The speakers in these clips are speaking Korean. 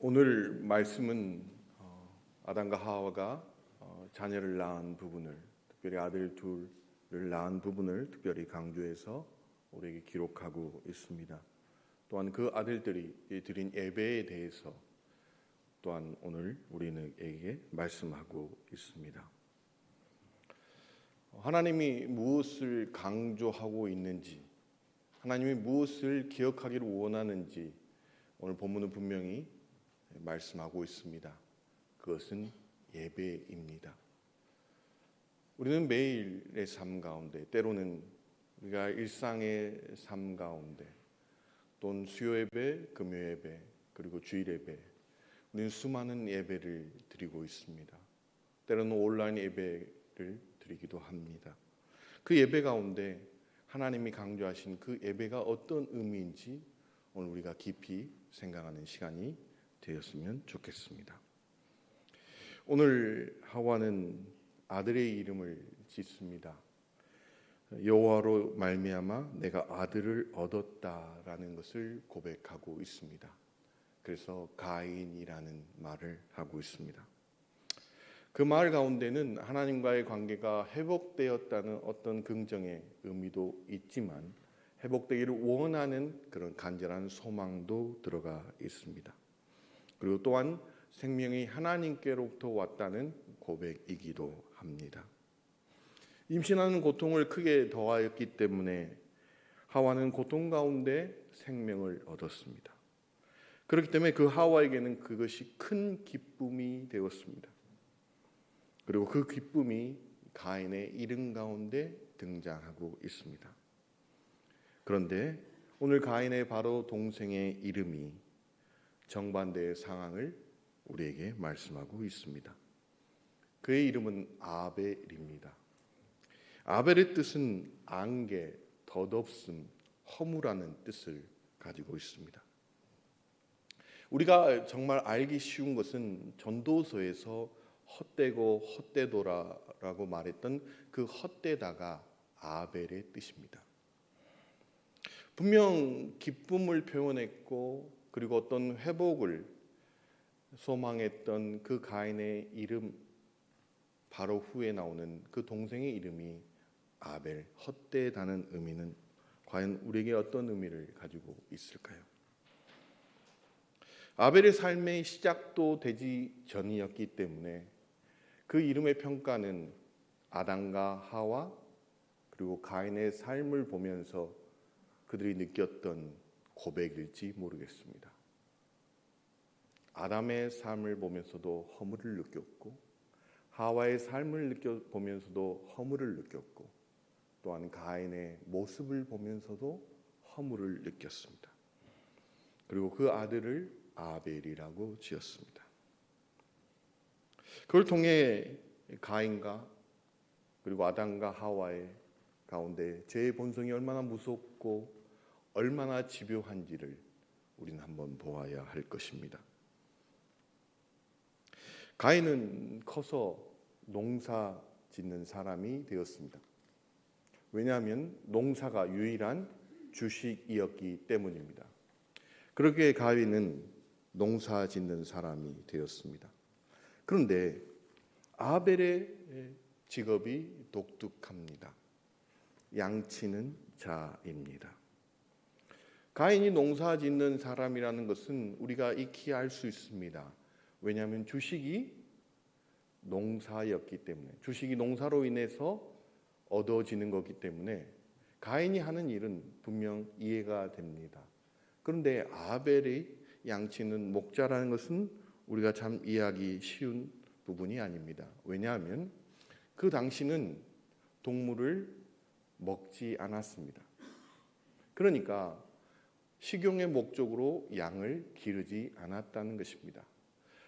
오늘 말씀은 아담과 하와가 자녀를 낳은 부분을, 특별히 아들 둘을 낳은 부분을 특별히 강조해서 우리에게 기록하고 있습니다. 또한 그 아들들이 드린 예배에 대해서 또한 오늘 우리에게 말씀하고 있습니다. 하나님이 무엇을 강조하고 있는지, 하나님이 무엇을 기억하기를 원하는지 오늘 본문은 분명히 말씀하고 있습니다. 그것은 예배입니다. 우리는 매일의 삶 가운데, 때로는 우리가 일상의 삶 가운데, 또는 수요 예배, 금요 예배, 그리고 주일 예배, 우리는 수많은 예배를 드리고 있습니다. 때로는 온라인 예배를 드리기도 합니다. 그 예배 가운데 하나님이 강조하신 그 예배가 어떤 의미인지 오늘 우리가 깊이 생각하는 시간이 되었으면 좋겠습니다. 오늘 하와는 아들의 이름을 짓습니다. 여호와로 말미암아 내가 아들을 얻었다라는 것을 고백하고 있습니다. 그래서 가인이라는 말을 하고 있습니다. 그 말 가운데는 하나님과의 관계가 회복되었다는 어떤 긍정의 의미도 있지만 회복되기를 원하는 그런 간절한 소망도 들어가 있습니다. 그리고 또한 생명이 하나님께로부터 왔다는 고백이기도 합니다. 임신하는 고통을 크게 더하였기 때문에 하와는 고통 가운데 생명을 얻었습니다. 그렇기 때문에 그 하와에게는 그것이 큰 기쁨이 되었습니다. 그리고 그 기쁨이 가인의 이름 가운데 등장하고 있습니다. 그런데 오늘 가인의 바로 동생의 이름이 정반대의 상황을 우리에게 말씀하고 있습니다. 그의 이름은 아벨입니다. 아벨의 뜻은 안개, 덧없음, 허무라는 뜻을 가지고 있습니다. 우리가 정말 알기 쉬운 것은 전도서에서 헛되고 헛되도라라고 말했던 그 헛되다가 아벨의 뜻입니다. 분명 기쁨을 표현했고 그리고 어떤 회복을 소망했던 그 가인의 이름 바로 후에 나오는 그 동생의 이름이 아벨, 헛되다는 의미는 과연 우리에게 어떤 의미를 가지고 있을까요? 아벨의 삶의 시작도 되지 전이었기 때문에 그 이름의 평가는 아담과 하와 그리고 가인의 삶을 보면서 그들이 느꼈던 고백일지 모르겠습니다. 아담의 삶을 보면서도 허물을 느꼈고 하와의 삶을 보면서도 허물을 느꼈고 또한 가인의 모습을 보면서도 허물을 느꼈습니다. 그리고 그 아들을 아벨이라고 지었습니다. 그걸 통해 가인과 그리고 아담과 하와의 가운데 죄의 본성이 얼마나 무섭고 얼마나 집요한지를 우리는 한번 보아야 할 것입니다. 가인은 커서 농사 짓는 사람이 되었습니다. 왜냐하면 농사가 유일한 주식이었기 때문입니다. 그렇게 가인은 농사 짓는 사람이 되었습니다. 그런데 아벨의 직업이 독특합니다. 양치는 자입니다. 가인이 농사 짓는 사람이라는 것은 우리가 익히 알 수 있습니다. 왜냐하면 주식이 농사였기 때문에, 주식이 농사로 인해서 얻어지는 거기 때문에 가인이 하는 일은 분명 이해가 됩니다. 그런데 아벨의 양치는 목자라는 것은 우리가 참 이해하기 쉬운 부분이 아닙니다. 왜냐하면 그 당시는 동물을 먹지 않았습니다. 그러니까 식용의 목적으로 양을 기르지 않았다는 것입니다.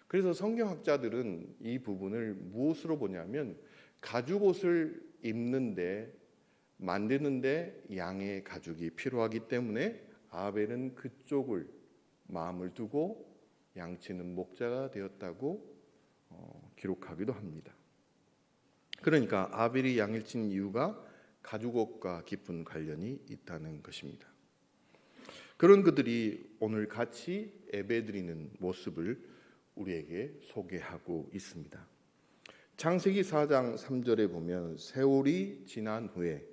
그래서 성경학자들은 이 부분을 무엇으로 보냐면 가죽옷을 입는데 만드는데 양의 가죽이 필요하기 때문에 아벨은 그쪽을 마음을 두고 양치는 목자가 되었다고 기록하기도 합니다. 그러니까 아벨이 양을 친 이유가 가죽옷과 깊은 관련이 있다는 것입니다. 그런 그들이 오늘 같이 예배드리는 모습을 우리에게 소개하고 있습니다. 창세기 4장 3절에 보면 세월이 지난 후에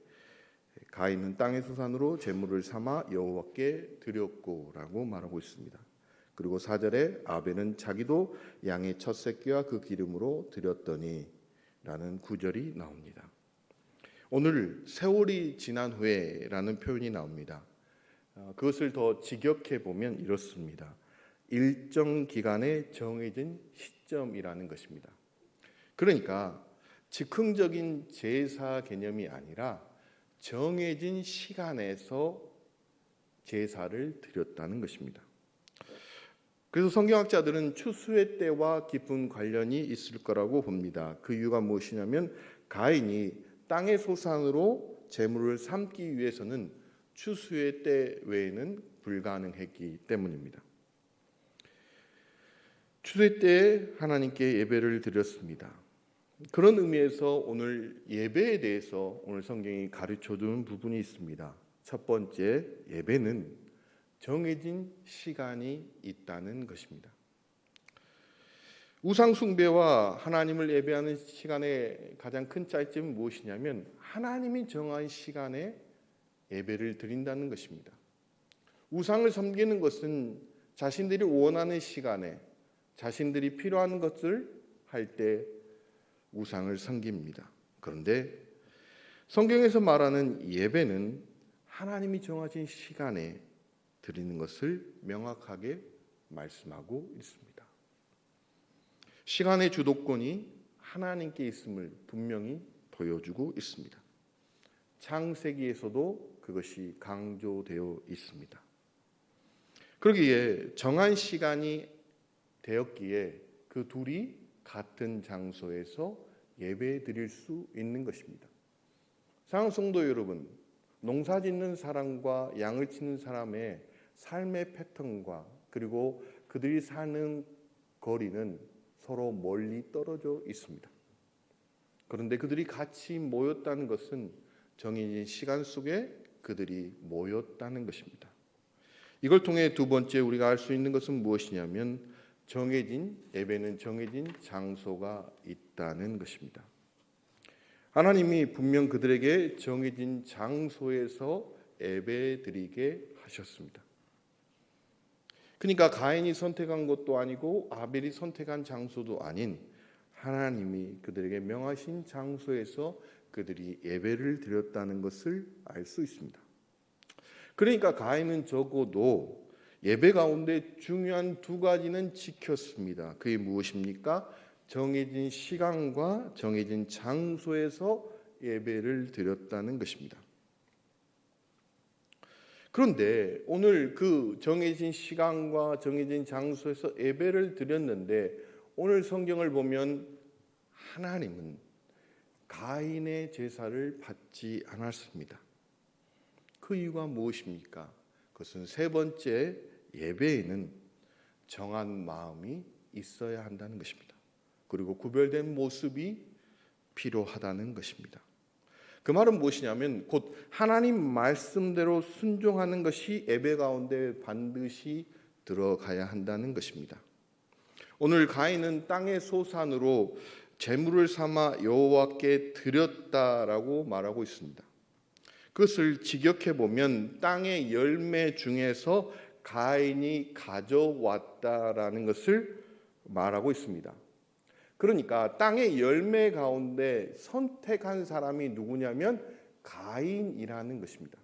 가인은 땅의 소산으로 제물을 삼아 여호와께 드렸고라고 말하고 있습니다. 그리고 4절에 아벨은 자기도 양의 첫 새끼와 그 기름으로 드렸더니 라는 구절이 나옵니다. 오늘 세월이 지난 후에라는 표현이 나옵니다. 그것을 더 직역해 보면 이렇습니다. 일정 기간에 정해진 시점이라는 것입니다. 그러니까 즉흥적인 제사 개념이 아니라 정해진 시간에서 제사를 드렸다는 것입니다. 그래서 성경학자들은 추수의 때와 깊은 관련이 있을 거라고 봅니다. 그 이유가 무엇이냐면 가인이 땅의 소산으로 제물을 삼기 위해서는 추수의 때 외에는 불가능했기 때문입니다. 추수의 때에 하나님께 예배를 드렸습니다. 그런 의미에서 오늘 예배에 대해서 오늘 성경이 가르쳐주는 부분이 있습니다. 첫 번째, 예배는 정해진 시간이 있다는 것입니다. 우상 숭배와 하나님을 예배하는 시간의 가장 큰 차이점은 무엇이냐면 하나님이 정한 시간에 예배를 드린다는 것입니다. 우상을 섬기는 것은 자신들이 원하는 시간에 자신들이 필요한 것을 할 때 우상을 섬깁니다. 그런데 성경에서 말하는 예배는 하나님이 정하신 시간에 드리는 것을 명확하게 말씀하고 있습니다. 시간의 주도권이 하나님께 있음을 분명히 보여주고 있습니다. 창세기에서도 그것이 강조되어 있습니다. 그러기에 정한 시간이 되었기에 그 둘이 같은 장소에서 예배 드릴 수 있는 것입니다. 사랑하는 성도 여러분, 농사 짓는 사람과 양을 치는 사람의 삶의 패턴과 그리고 그들이 사는 거리는 서로 멀리 떨어져 있습니다. 그런데 그들이 같이 모였다는 것은 정해진 시간 속에 그들이 모였다는 것입니다. 이걸 통해 두 번째 우리가 알 수 있는 것은 무엇이냐면 예배는 정해진 장소가 있다는 것입니다. 하나님이 분명 그들에게 정해진 장소에서 예배드리게 하셨습니다. 그러니까 가인이 선택한 것도 아니고 아벨이 선택한 장소도 아닌 하나님이 그들에게 명하신 장소에서 그들이 예배를 드렸다는 것을 알 수 있습니다. 그러니까 가인은 적어도 예배 가운데 중요한 두 가지는 지켰습니다. 그게 무엇입니까? 정해진 시간과 정해진 장소에서 예배를 드렸다는 것입니다. 그런데 오늘 그 정해진 시간과 정해진 장소에서 예배를 드렸는데 오늘 성경을 보면 하나님은 가인의 제사를 받지 않았습니다. 그 이유가 무엇입니까? 그것은 세 번째, 예배에는 정한 마음이 있어야 한다는 것입니다. 그리고 구별된 모습이 필요하다는 것입니다. 그 말은 무엇이냐면 곧 하나님 말씀대로 순종하는 것이 예배 가운데 반드시 들어가야 한다는 것입니다. 오늘 가인은 땅의 소산으로 제물을 삼아 여호와께 드렸다라고 말하고 있습니다. 그것을 직역해 보면 땅의 열매 중에서 가인이 가져왔다라는 것을 말하고 있습니다. 그러니까 땅의 열매 가운데 선택한 사람이 누구냐면 가인이라는 것입니다.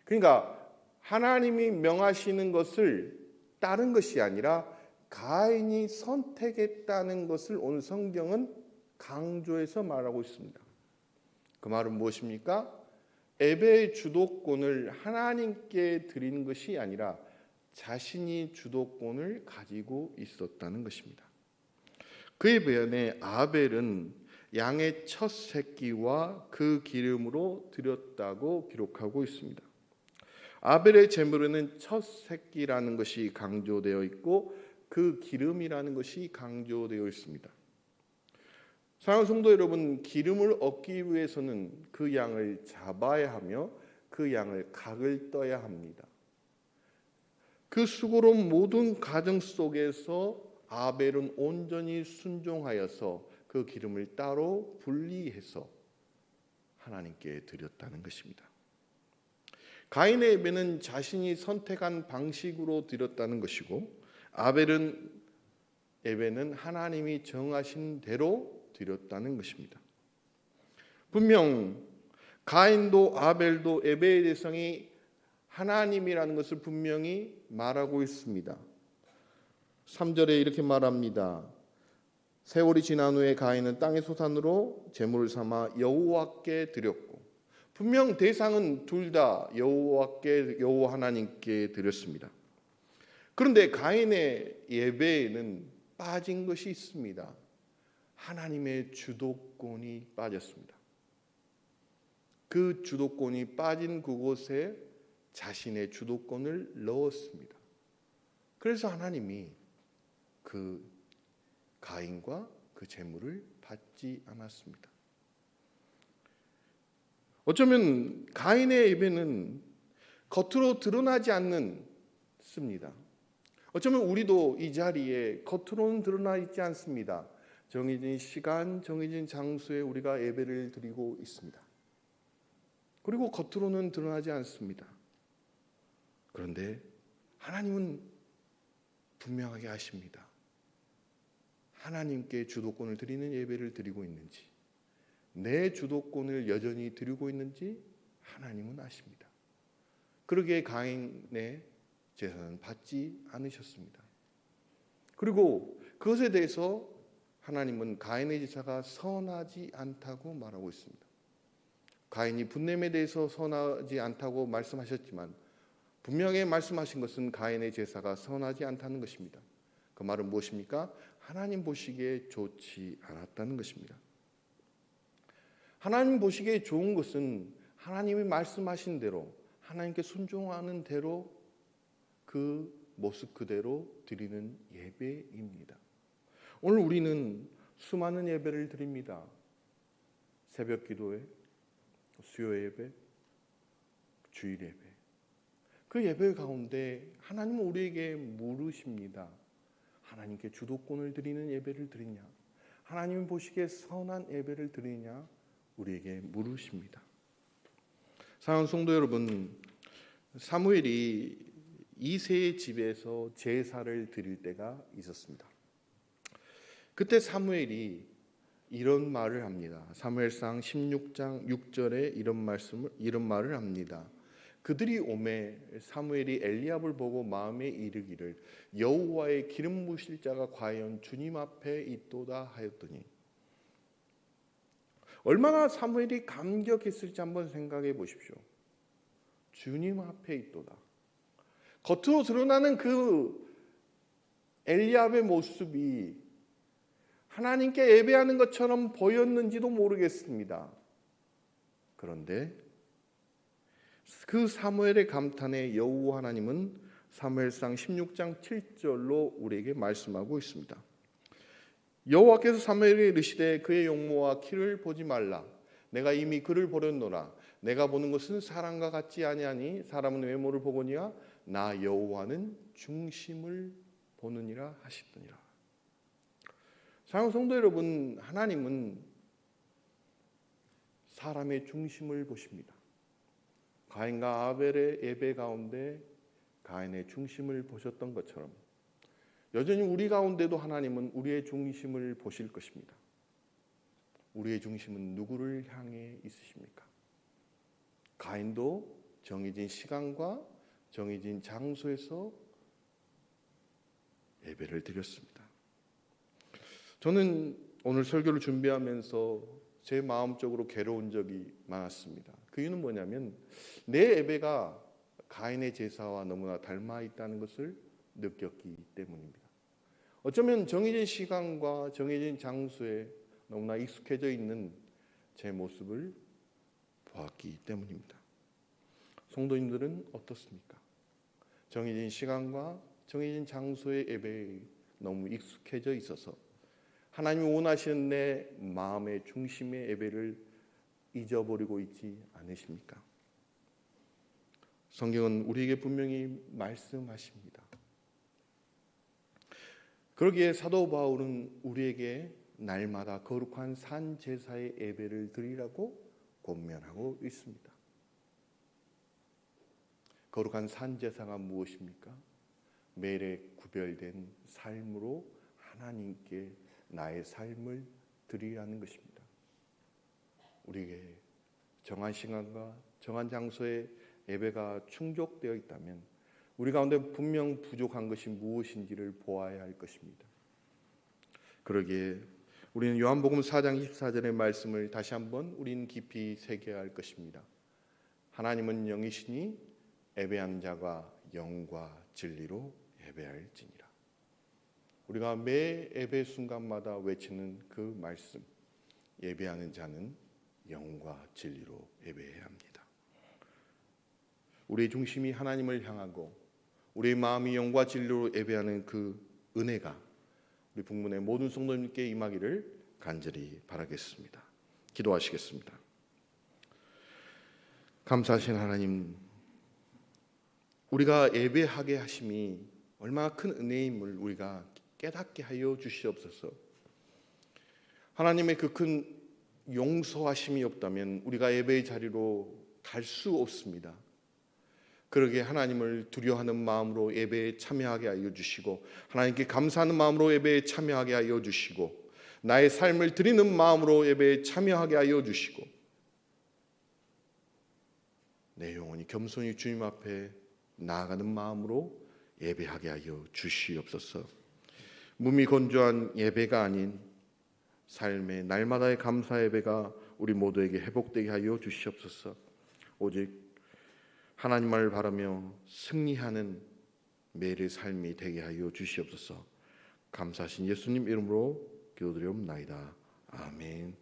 그러니까 하나님이 명하시는 것을 따른 것이 아니라 가인이 선택했다는 것을 오늘 성경은 강조해서 말하고 있습니다. 그 말은 무엇입니까? 예배의 주도권을 하나님께 드리는 것이 아니라 자신이 주도권을 가지고 있었다는 것입니다. 그에 반해 아벨은 양의 첫 새끼와 그 기름으로 드렸다고 기록하고 있습니다. 아벨의 제물에는 첫 새끼라는 것이 강조되어 있고 그 기름이라는 것이 강조되어 있습니다. 사랑하는 성도 여러분, 기름을 얻기 위해서는 그 양을 잡아야 하며 그 양을 각을 떠야 합니다. 그 수고로운 모든 과정 속에서 아벨은 온전히 순종하여서 그 기름을 따로 분리해서 하나님께 드렸다는 것입니다. 가인의 예배는 자신이 선택한 방식으로 드렸다는 것이고, 아벨은 예배는 하나님이 정하신 대로 드렸다는 것입니다. 분명 가인도 아벨도 예배의 대상이 하나님이라는 것을 분명히 말하고 있습니다. 3절에 이렇게 말합니다. 세월이 지난 후에 가인은 땅의 소산으로 제물을 삼아 여호와께 드렸고, 분명 대상은 둘 다 여호와 하나님께 드렸습니다. 그런데 가인의 예배에는 빠진 것이 있습니다. 하나님의 주도권이 빠졌습니다. 그 주도권이 빠진 그곳에 자신의 주도권을 넣었습니다. 그래서 하나님이 그 가인과 그 제물을 받지 않았습니다. 어쩌면 가인의 예배는 겉으로 드러나지 않습니다. 어쩌면 우리도 이 자리에 겉으로는 드러나 있지 않습니다. 정해진 시간, 정해진 장소에 우리가 예배를 드리고 있습니다. 그리고 겉으로는 드러나지 않습니다. 그런데 하나님은 분명하게 아십니다. 하나님께 주도권을 드리는 예배를 드리고 있는지, 내 주도권을 여전히 드리고 있는지 하나님은 아십니다. 그러기에 가인의 제사는 받지 않으셨습니다. 그리고 그것에 대해서 하나님은 가인의 제사가 선하지 않다고 말하고 있습니다. 가인이 분냄에 대해서 선하지 않다고 말씀하셨지만 분명히 말씀하신 것은 가인의 제사가 선하지 않다는 것입니다. 그 말은 무엇입니까? 하나님 보시기에 좋지 않았다는 것입니다. 하나님 보시기에 좋은 것은 하나님이 말씀하신 대로, 하나님께 순종하는 대로 그 모습 그대로 드리는 예배입니다. 오늘 우리는 수많은 예배를 드립니다. 새벽 기도회, 수요 예배, 주일 예배. 그 예배 가운데 하나님은 우리에게 물으십니다. 하나님께 주도권을 드리는 예배를 드리냐? 하나님 보시기에 선한 예배를 드리냐? 우리에게 물으십니다. 사랑하는 성도 여러분, 사무엘이 이새의 집에서 제사를 드릴 때가 있었습니다. 그때 사무엘이 이런 말을 합니다. 사무엘상 16장 6절에 이런 말을 합니다. 그들이 오매 사무엘이 엘리압을 보고 마음에 이르기를 여호와의 기름 부으실 자가 과연 주님 앞에 있도다 하였더니, 얼마나 사무엘이 감격했을지 한번 생각해 보십시오. 주님 앞에 있도다. 겉으로 드러나는 그 엘리압의 모습이 하나님께 예배하는 것처럼 보였는지도 모르겠습니다. 그런데 그 사무엘의 감탄에 여호와 하나님은 사무엘상 16장 7절로 우리에게 말씀하고 있습니다. 여호와께서 사무엘에게 이르시되 그의 용모와 키를 보지 말라. 내가 이미 그를 보렸노라. 내가 보는 것은 사람과 같지 아니하니 사람은 외모를 보거니와 나 여호와는 중심을 보느니라 하시더니라. 사랑하는 성도 여러분, 하나님은 사람의 중심을 보십니다. 가인과 아벨의 예배 가운데 가인의 중심을 보셨던 것처럼 여전히 우리 가운데도 하나님은 우리의 중심을 보실 것입니다. 우리의 중심은 누구를 향해 있으십니까? 가인도 정해진 시간과 정해진 장소에서 예배를 드렸습니다. 저는 오늘 설교를 준비하면서 제 마음적으로 괴로운 적이 많았습니다. 그 이유는 뭐냐면 내 예배가 가인의 제사와 너무나 닮아 있다는 것을 느꼈기 때문입니다. 어쩌면 정해진 시간과 정해진 장소에 너무나 익숙해져 있는 제 모습을 보았기 때문입니다. 성도님들은 어떻습니까? 정해진 시간과 정해진 장소의 예배에 너무 익숙해져 있어서 하나님이 원하시는 내 마음의 중심의 예배를 잊어버리고 있지 않으십니까? 성경은 우리에게 분명히 말씀하십니다. 그러기에 사도 바울은 우리에게 날마다 거룩한 산 제사의 예배를 드리라고 권면하고 있습니다. 거룩한 산 제사가 무엇입니까? 매일의 구별된 삶으로 하나님께 나의 삶을 드리라는 것입니다. 우리에게 정한 시간과 정한 장소에 예배가 충족되어 있다면 우리 가운데 분명 부족한 것이 무엇인지를 보아야 할 것입니다. 그러기에 우리는 요한복음 4장 24절의 말씀을 다시 한번 우리는 깊이 새겨야 할 것입니다. 하나님은 영이시니 예배하는 자가 영과 진리로 예배할지니라. 우리가 매 예배 순간마다 외치는 그 말씀, 예배하는 자는 영과 진리로 예배해야 합니다. 우리의 중심이 하나님을 향하고 우리의 마음이 영과 진리로 예배하는 그 은혜가 우리 북문의 모든 성도님께 임하기를 간절히 바라겠습니다. 기도하시겠습니다. 감사하신 하나님, 우리가 예배하게 하심이 얼마나 큰 은혜임을 우리가 깨닫게 하여 주시옵소서. 하나님의 그 큰 용서하심이 없다면 우리가 예배의 자리로 갈 수 없습니다. 그러기에 하나님을 두려워하는 마음으로 예배에 참여하게 하여 주시고, 하나님께 감사하는 마음으로 예배에 참여하게 하여 주시고, 나의 삶을 드리는 마음으로 예배에 참여하게 하여 주시고, 내 영혼이 겸손히 주님 앞에 나아가는 마음으로 예배하게 하여 주시옵소서. 몸이 건조한 예배가 아닌 삶의 날마다의 감사 예배가 우리 모두에게 회복되게 하여 주시옵소서. 오직 하나님을 바라며 승리하는 매일의 삶이 되게 하여 주시옵소서. 감사하신 예수님 이름으로 기도드리옵나이다. 아멘.